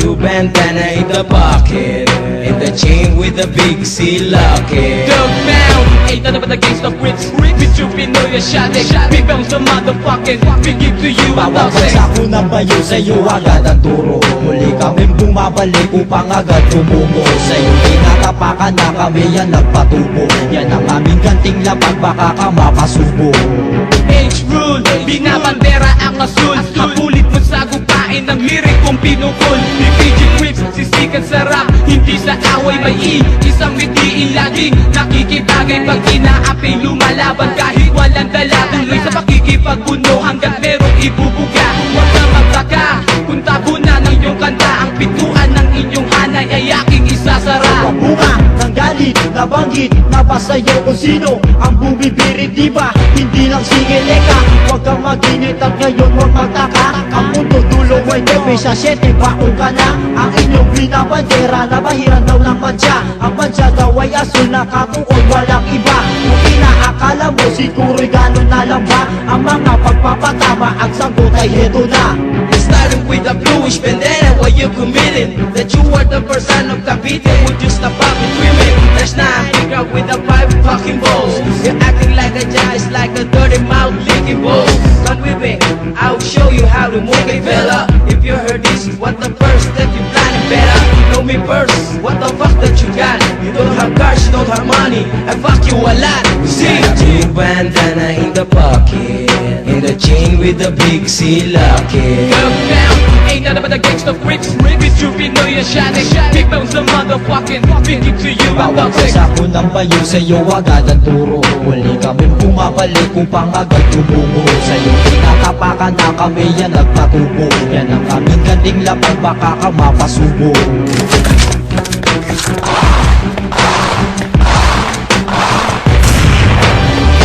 new bandana in the pocket, and the chain with the big C locket. Dog now, ain't none but the gangsta bricks. Bitch, you be know your shot. We bounce the motherfucking, we give to you a Bawat thousand. bansa ko ng bayo, sa'yo agad ang turo. Muli kaming bumabalik upang agad tumubo. Sa'yo tinatapakan na kami, yan nagpatubo. Yan ang aming ganting lapag, baka ka mapasubo. Age rule, binabandera ang asul. Kapulit mo sa gupain ng lirik kong pinukul. Ni PG Crips, sisikat sa rap, hindi sa away may isang mitiin laging nakikibagay. Pag inaapi lumalaban kahit walang dala. Tuloy sa pakikipagbuno hanggat merong ibubuga. Huwag na magtaka kung tabunan ng iyong kanta. Ang pituan ng inyong hanay ay aking isasara. Bunga ng galit, nabanggit, napasayaw kung sino ang bumibirit, diba? Hindi lang singeleka, huwag kang maginit at ngayon huwag magtaka. Ang mundo dulo ay tepe sa 7, baon ka na. Ang inyong binabandera na bahiran daw ng mantsa. Ang mantsa daw ay asul na katuon, walang iba. Kung inaakala mo siguro'y gano'n na lang ba? Ang mga pagpapatama, ang sagot ay heto na. Starting with a bluish bandana, what you committing? That you are the person of competing. Would you stop up and dreaming? That's not pick up with the pipe fucking balls. You're acting like a giant, like a dirty mouth licking balls. Come with me, I'll show you how to move it, fella. If you heard this, what the first step you planning better? Know me first, what the fuck that you got? You don't have cash, you don't have money, I fuck you a lot. See, new bandana in the pocket, and the chain with the big C locket. Dog now, ain't none but the gangsta bricks. Bitch, you be know your shot. We bounce the motherfucking, we give to you a Bawat thousand. bansa ko ng bayo, sa'yo agad ang turo. Muli kaming bumabalik upang agad tumubo. Sa'yo tinatapakan na kami, yan nagpatubo. Yan ang aming ganting lapag, baka ka mapasubo.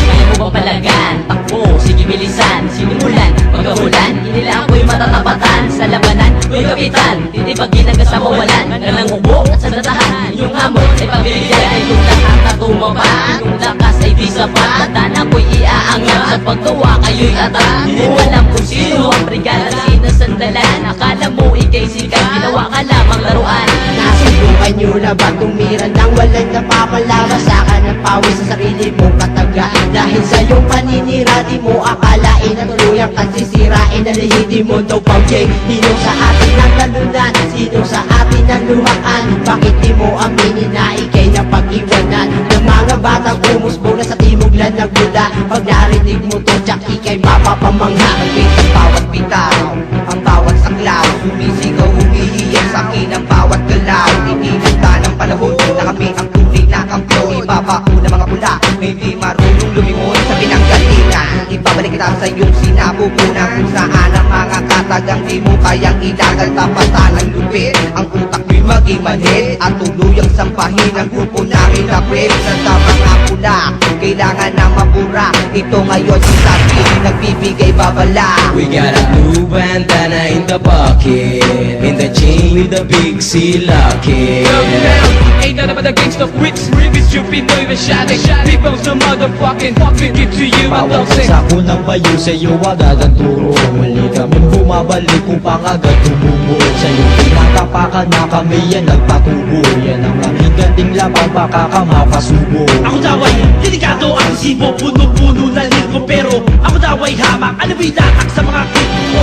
Kaya mo bang palagan? Takbo, sige bilisan. Sinimulan, pagkahulan, hindi lang ako'y matatapatan. Sa labanan, may kapitan. Titibagin hanggang sa mawalan. Kanang ubo at sa datahan. Inyong hamon ay pagbigay ay yung lahat na tumaba. Inyong lakas ay di sapat. Tana ko'y iaangat. Sa paggawa kayo'y atat. Hindi mo alam kung sino ang brigada, sino sandalan. Akala mo ikay sikat, ginawa ka lamang laruan. Nasubukan nyo na ba tumira nang walang napapalawas? Saka ng pawis sa sarili mo kataga. Dahil sa iyong paninira, di mo akalain na tuluyang kang sisirain. Na lehitimo daw pawjay. Sino sa atin ang talunan? Sino sa atin ang luhaan? Bakit di mo aminin na ikay na pag-iwanan? Ng mga batang umusbong na sa timuglan nagbula. Pag narinig mo to, tsak ikay mapapamangha. Ang bawat bitaw, ang bawat saklaw, sumisigaw, humihiyak sa akin ang bawat galaw. Itinita ng panahon na kami ang tunay na kampiyon. Ibabao ng mga pula, may di marunong lumingon sa pinanggalingan. Ibabalik kita sa iyong sinapupunan, kung saan ang mga katagang di mo kayang idagal. Tapatan ang lupit, ang utak mo'y maging manhid, at tuluyang sampahin ang grupo namin na prep. Sa mga pula, kailangan na mabura. Ito ngayon si Sati, nagbibigay babala. We got a new bandana in the pocket, in the chain with the big C locket. Dog now, ain't none but the gangsta bricks. Bitch, you be know your shot. We bounce the motherfucking, we give to you a Bawat thousand. bansa ko ng bayo, sa'yo agad ang turo. Muli kaming bumabalik upang agad tumubo. Sa'yo tinatapakan na kami, yan nagpatubo. Yan ang aming ganting lapag, baka ka mapasubo. Ako daw ay delikado, agresibo, puno-puno na lirko. Pero ako daw ay hamak, ano ba'y latak sa mga clip ko?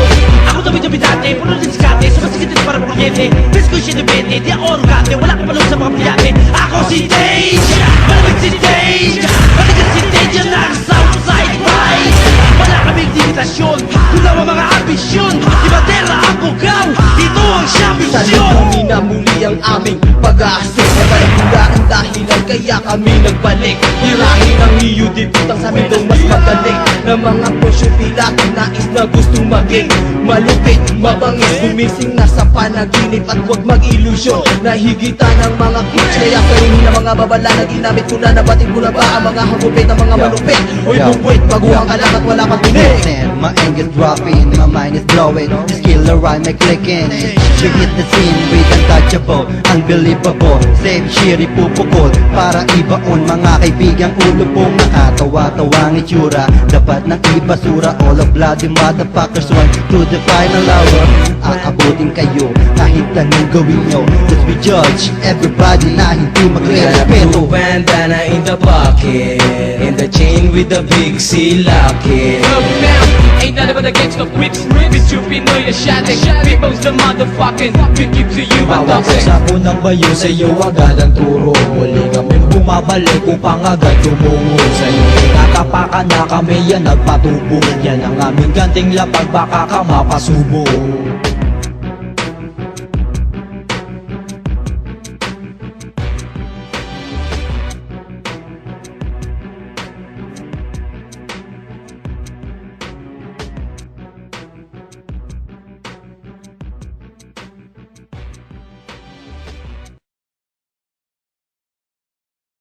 Ako daw ay dami-dati, puno din skate, sumasigitin para makuryente. Best ko siya depende, di ako arugante, wala ka palong sa mga piyate. Ako si Tage, malamig si Tage, maligat si Tage, yan ang Southside Rise. Wala kaming limitasyon, kulang ang mga ambisyon. Di ba tela ang bugaw, ito ang siyang Sa misyon. kami na muli ang aming pag-aasik. Nagpalagula ang dahilan kaya kami nagbalik. Hirahin ang iyo, di putang sa amin daw mas magaling. Na mga presyo pilat, nais na gusto maging malupit, mabangis, gumising na sa panaginip. At huwag mag-ilusyon, nahigitan ng mga kids. Kaya karoon ng mga babala na ginamit ko na, nabatid ko na ba ang mga hagupit, ang mga malupit. Oy, bumwit, baguhang ka lang at wala kang tunig. My anger's dropping, my mind is blowing. This killer rhyme ay clicking. We hit the scene with untouchable, unbelievable. Same shiri pupukol, para ibaon mga kaibigang ulo pong nakatawa-tawang itsura. Dapat nang ibasura o All the bloody motherfuckers want to the final hour. Aabutin kayo kahit anong gawin nyo, cause we judge everybody na hindi Got a magre-respeto. blue bandana in the pocket, and the chain with the big C locket. Up now, ain't nothing but a gangsta whips. Bitch, you Pinoy Asiatic. People's the motherfucking we give to you a Bawat toxic. sa unang bayo sa'yo agad ang turo. Muli kami bumabalik upang agad tumungo sa'yo. Tinatapakan na kami yan nagpatubo. Yan ang aming ganting lapag baka ka mapasubo.